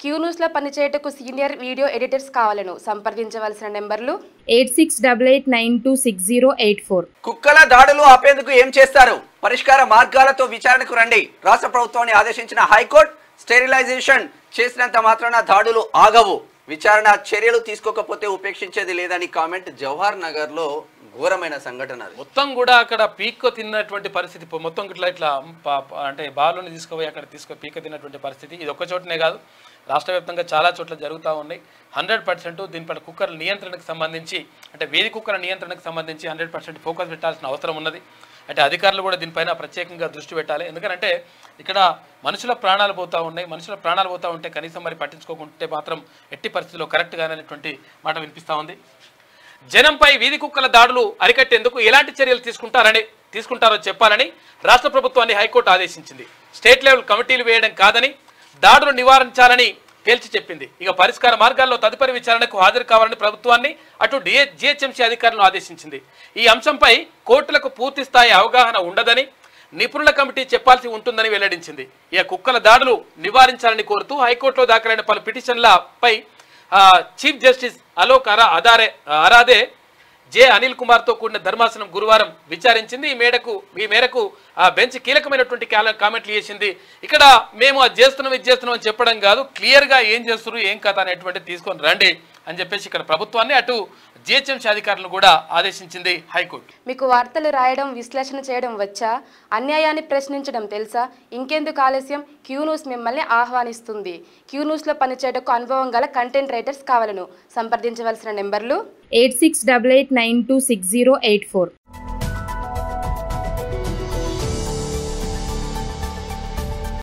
Q news లో పనిచేయటకు senior video editors కావాలను సంప్రదించవలసిన నెంబర్లు 8688926084. కుక్కల దాడులు ఆపేందుకు ఏం చేస్తారు? పరిష్కార మార్గాలతో విచారణకు రండి. రాష్ట్ర ప్రభుత్వాన్ని ఆదేశించిన హైకోర్టు స్టెరిలైజేషన్ చేసినంత మాత్రాన దాడులు ఆగవు, విచారణ చర్యలు తీసుకోకపోతే ఉపేక్షించేది లేదని కామెంట్. జవహర్ నగర్ లో ఘోరమైన సంఘటన. మొత్తం కూడా అక్కడ పీక్ తిన్నటువంటి పరిస్థితి, మొత్తం ఇట్లా అంటే బాలుని తీసుకుపోయి అక్కడ పీక తిన్నటువంటి పరిస్థితి. ఇది ఒక్క చోటనే కాదు, రాష్ట్ర వ్యాప్తంగా చాలా చోట్ల జరుగుతూ ఉన్నాయి. 100% దీనిపైన కుక్కల నియంత్రణకు సంబంధించి, అంటే వేది కుక్కల నియంత్రణకు సంబంధించి 100% ఫోకస్ పెట్టాల్సిన అవసరం ఉన్నది. అంటే అధికారులు కూడా దీనిపైన ప్రత్యేకంగా దృష్టి పెట్టాలి. ఎందుకంటే ఇక్కడ మనుషుల ప్రాణాలు పోతూ ఉన్నాయి. మనుషుల ప్రాణాలు పోతూ ఉంటే కనీసం మరి పట్టించుకోకుంటే మాత్రం ఎట్టి పరిస్థితుల్లో కరెక్ట్గా అనేటువంటి మాట వినిపిస్తూ ఉంది. జనంపై వీధి కుక్కల దాడులు అరికట్టేందుకు ఎలాంటి చర్యలు తీసుకుంటారో చెప్పాలని రాష్ట్ర ప్రభుత్వాన్ని హైకోర్టు ఆదేశించింది. స్టేట్ లెవెల్ కమిటీలు వేయడం కాదని, దాడులు నివారించాలని తేల్చి చెప్పింది. ఇక పరిష్కార మార్గాల్లో తదుపరి విచారణకు హాజరు కావాలని ప్రభుత్వాన్ని, అటు జిహెచ్ఎంసీ అధికారులను ఆదేశించింది. ఈ అంశంపై కోర్టులకు పూర్తి స్థాయి అవగాహన ఉండదని, నిపుణుల కమిటీ చెప్పాల్సి ఉంటుందని వెల్లడించింది. ఇక కుక్కల దాడులు నివారించాలని కోరుతూ హైకోర్టులో దాఖలైన పలు పిటిషన్లపై chief justice Alok Aradhe, J Anil కుమార్తో కూడిన ధర్మాసనం గురువారం విచారించింది. ఈ మేరకు ఆ బెంచ్ కీలకమైనటువంటి కామెంట్లు చేసింది. ఇక్కడ మేము అది చేస్తున్నాం ఇది చేస్తున్నాం అని చెప్పడం కాదు, క్లియర్గా ఏం చేస్తున్నారు ఏం కథ అనేటువంటి తీసుకొని రండి అని చెప్పేసి ఇక్కడ ప్రభుత్వాన్ని, అటు జిహెచ్ఎంసీ అధికారులను కూడా ఆదేశించింది హైకోర్టు. మీకు వార్తలు రాయడం, విశ్లేషణ చేయడం వచ్చా? అన్యాయాన్ని ప్రశ్నించడం తెలుసా? ఇంకెందుకు ఆలస్యం? క్యూ న్యూస్ మిమ్మల్ని ఆహ్వానిస్తుంది. క్యూ న్యూస్లో పనిచేయటకు అనుభవం గల కంటెంట్ రైటర్స్ కావాలను సంప్రదించవలసిన నెంబర్లు 8688926084.